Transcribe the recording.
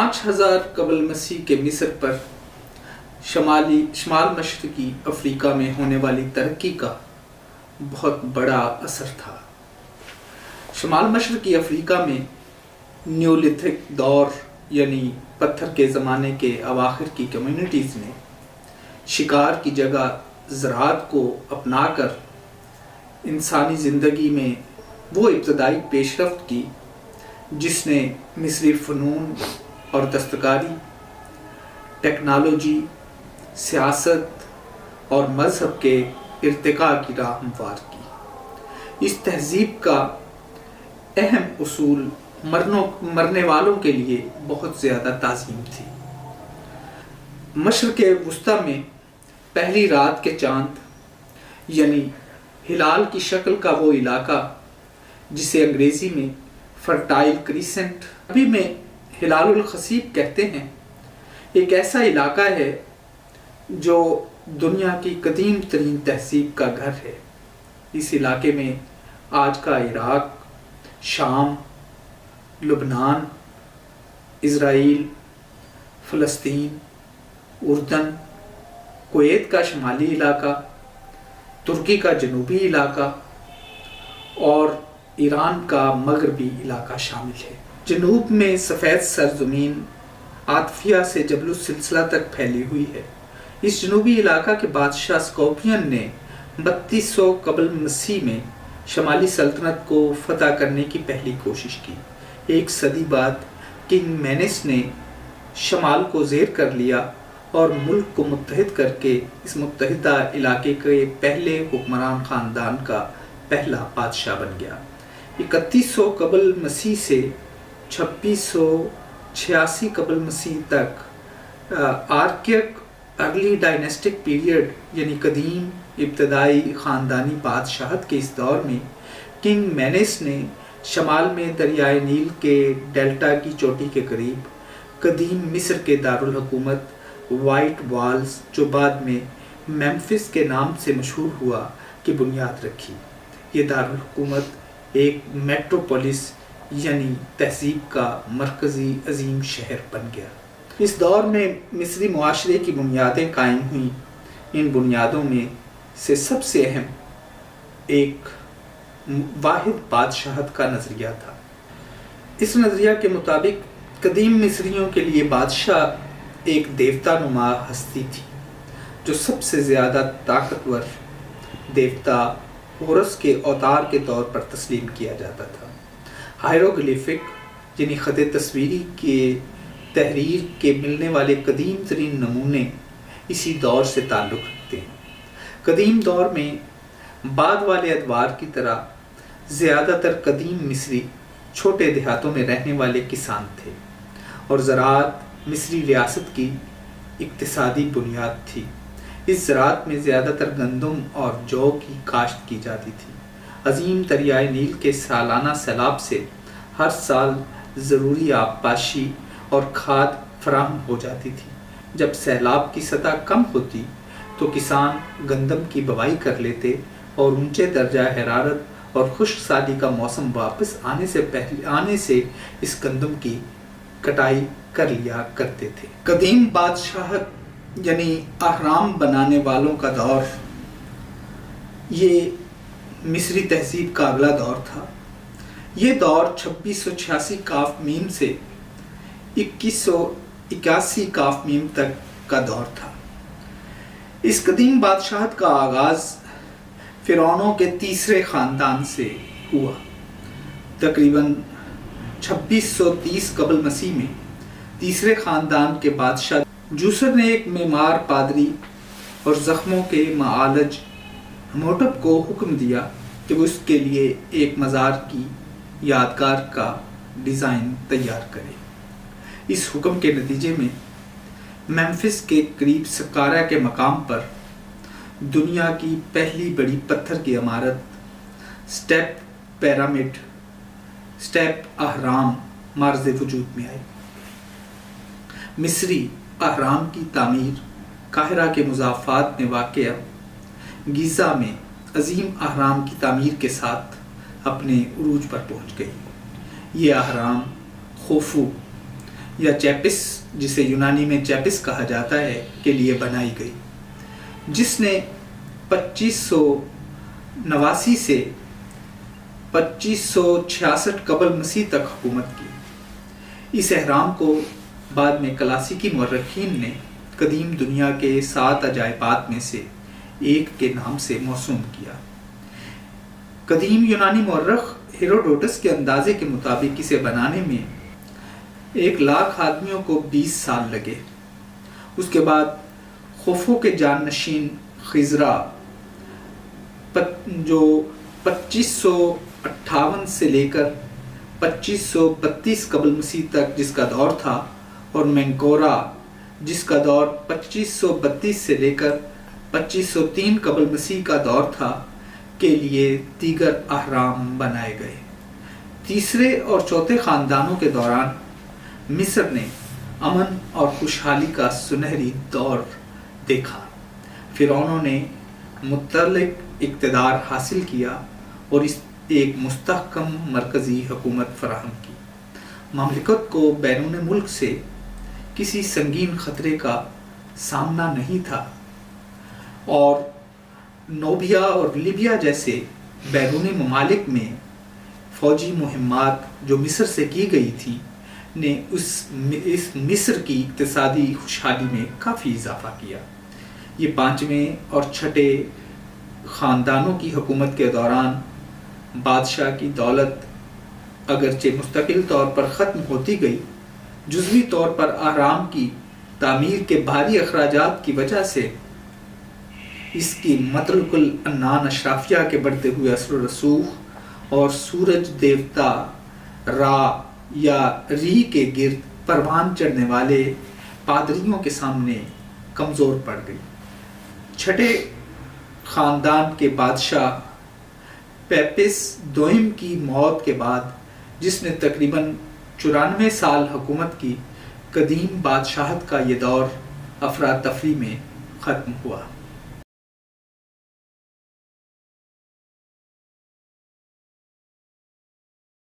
5000 قبل مسیح کے مصر پر شمال مشرقی افریقہ میں ہونے والی ترقی کا بہت بڑا اثر تھا۔ شمال مشرقی افریقہ میں نیولتھک دور یعنی پتھر کے زمانے کے اواخر کی کمیونٹیز نے شکار کی جگہ زراعت کو اپنا کر انسانی زندگی میں وہ ابتدائی پیش رفت کی جس نے مصری فنون اور دستکاری، ٹیکنالوجی، سیاست اور مذہب کے ارتقاء کی راہ ہموار کی۔ اس تہذیب کا اہم اصول مرنے والوں کے لیے بہت زیادہ تعظیم تھی۔ مشرق وسطیٰ میں پہلی رات کے چاند یعنی ہلال کی شکل کا وہ علاقہ جسے انگریزی میں فرٹائل کریسنٹ، عربی میں ہلال الخصیب کہتے ہیں، ایک ایسا علاقہ ہے جو دنیا کی قدیم ترین تہذیب کا گھر ہے۔ اس علاقے میں آج کا عراق، شام، لبنان، اسرائیل، فلسطین، اردن، کویت کا شمالی علاقہ، ترکی کا جنوبی علاقہ اور ایران کا مغربی علاقہ شامل ہے۔ جنوب میں سفید سرزمین عاطفیہ سے جبل السلسلہ تک پھیلی ہوئی ہے۔ اس جنوبی علاقہ کے بادشاہ اسکوپین نے 3200 قبل مسیح میں شمالی سلطنت کو فتح کرنے کی پہلی کوشش کی۔ ایک صدی بعد کنگ مینس نے شمال کو زیر کر لیا اور ملک کو متحد کر کے اس متحدہ علاقے کے پہلے حکمران خاندان کا پہلا بادشاہ بن گیا۔ 3100 قبل مسیح سے 2686 قبل مسیح تک آرکیک ارلی ڈائنسٹک پیریڈ یعنی قدیم ابتدائی خاندانی بادشاہت کے اس دور میں کنگ مینس نے شمال میں دریائے نیل کے ڈیلٹا کی چوٹی کے قریب قدیم مصر کے دارالحکومت وائٹ والز جو بعد میں میمفس کے نام سے مشہور ہوا کی بنیاد رکھی۔ یہ دارالحکومت ایک میٹروپولس یعنی تہذیب کا مرکزی عظیم شہر بن گیا۔ اس دور میں مصری معاشرے کی بنیادیں قائم ہوئیں۔ ان بنیادوں میں سے سب سے اہم ایک واحد بادشاہت کا نظریہ تھا۔ اس نظریہ کے مطابق قدیم مصریوں کے لیے بادشاہ ایک دیوتا نما ہستی تھی جو سب سے زیادہ طاقتور دیوتا ہورس کے اوتار کے طور پر تسلیم کیا جاتا تھا۔ ہائیروگلیفک یعنی خط تصویری کے تحریر کے ملنے والے قدیم ترین نمونے اسی دور سے تعلق رکھتے ہیں۔ قدیم دور میں بعد والے ادوار کی طرح زیادہ تر قدیم مصری چھوٹے دیہاتوں میں رہنے والے کسان تھے اور زراعت مصری ریاست کی اقتصادی بنیاد تھی۔ اس زراعت میں زیادہ تر گندم اور جو کی کاشت کی جاتی تھی۔ عظیم دریائے نیل کے سالانہ سیلاب سے ہر سال ضروری آبپاشی اور کھاد فراہم ہو جاتی تھی۔ جب سیلاب کی سطح کم ہوتی تو کسان گندم کی بوائی کر لیتے اور اونچے درجہ حرارت اور خشک سالی کا موسم واپس آنے سے اس گندم کی کٹائی کر لیا کرتے تھے۔ قدیم بادشاہت یعنی اہرام بنانے والوں کا دور یہ مصری تہذیب کا اگلا دور تھا۔ یہ دور 2686 کاف میم سے 2181 کاف میم تک کا دور تھا۔ اس قدیم بادشاہت کا آغاز فرعونوں کے تیسرے خاندان سے ہوا۔ تقریباً 2630 قبل مسیح میں تیسرے خاندان کے بادشاہ جوسر نے ایک معمار پادری اور زخموں کے معالج ہموٹپ کو حکم دیا کہ وہ اس کے لیے ایک مزار کی یادگار کا ڈیزائن تیار کرے۔ اس حکم کے نتیجے میں میمفس کے قریب سکارا کے مقام پر دنیا کی پہلی بڑی پتھر کی عمارت سٹیپ پیرامڈ، سٹیپ اہرام معرض وجود میں آئی۔ مصری اہرام کی تعمیر قاہرہ کے مضافات میں واقع گیزا میں عظیم اہرام کی تعمیر کے ساتھ اپنے عروج پر پہنچ گئی۔ یہ اہرام خوفو یا چیپس، جسے یونانی میں چیپس کہا جاتا ہے، کے لیے بنائی گئی، جس نے 2589 سے 2566 قبل مسیح تک حکومت کی۔ اس اہرام کو بعد میں کلاسیکی مورخین نے قدیم دنیا کے 7 عجائبات میں سے ایک کے نام سے موسوم کیا۔ قدیم یونانی مورخ ہیروڈوٹس کے اندازے کے مطابق اسے بنانے میں 1,00,000 آدمیوں کو 20 سال لگے۔ اس کے بعد خوفو کے جانشین خزرا جو 2558 سے لے کر 2532 قبل مسیح تک جس کا دور تھا، اور مینکورا جس کا دور 2532 سے لے کر 2503 قبل مسیح کا دور تھا، کے لیے دیگر اہرام بنائے گئے۔ تیسرے اور چوتھے خاندانوں کے دوران مصر نے امن اور خوشحالی کا سنہری دور دیکھا۔ فرعونوں نے مطلق اقتدار حاصل کیا اور اس ایک مستحکم مرکزی حکومت فراہم کی۔ مملکت کو بیرون ملک سے کسی سنگین خطرے کا سامنا نہیں تھا، اور نوبیا اور لیبیا جیسے بیرونی ممالک میں فوجی مہمات جو مصر سے کی گئی تھی نے اس مصر کی اقتصادی خوشحالی میں کافی اضافہ کیا۔ یہ 5ویں اور 6ٹھے خاندانوں کی حکومت کے دوران بادشاہ کی دولت اگرچہ مستقل طور پر ختم ہوتی گئی، جزوی طور پر اہرام کی تعمیر کے بھاری اخراجات کی وجہ سے اس کی مطلق العنان اشرافیہ کے بڑھتے ہوئے اثر و رسوخ اور سورج دیوتا را یا ری کے گرد پروان چڑھنے والے پادریوں کے سامنے کمزور پڑ گئی۔ 6ٹھے خاندان کے بادشاہ پیپس دوئم کی موت کے بعد، جس نے تقریباً 94 سال حکومت کی، قدیم بادشاہت کا یہ دور افراتفری میں ختم ہوا۔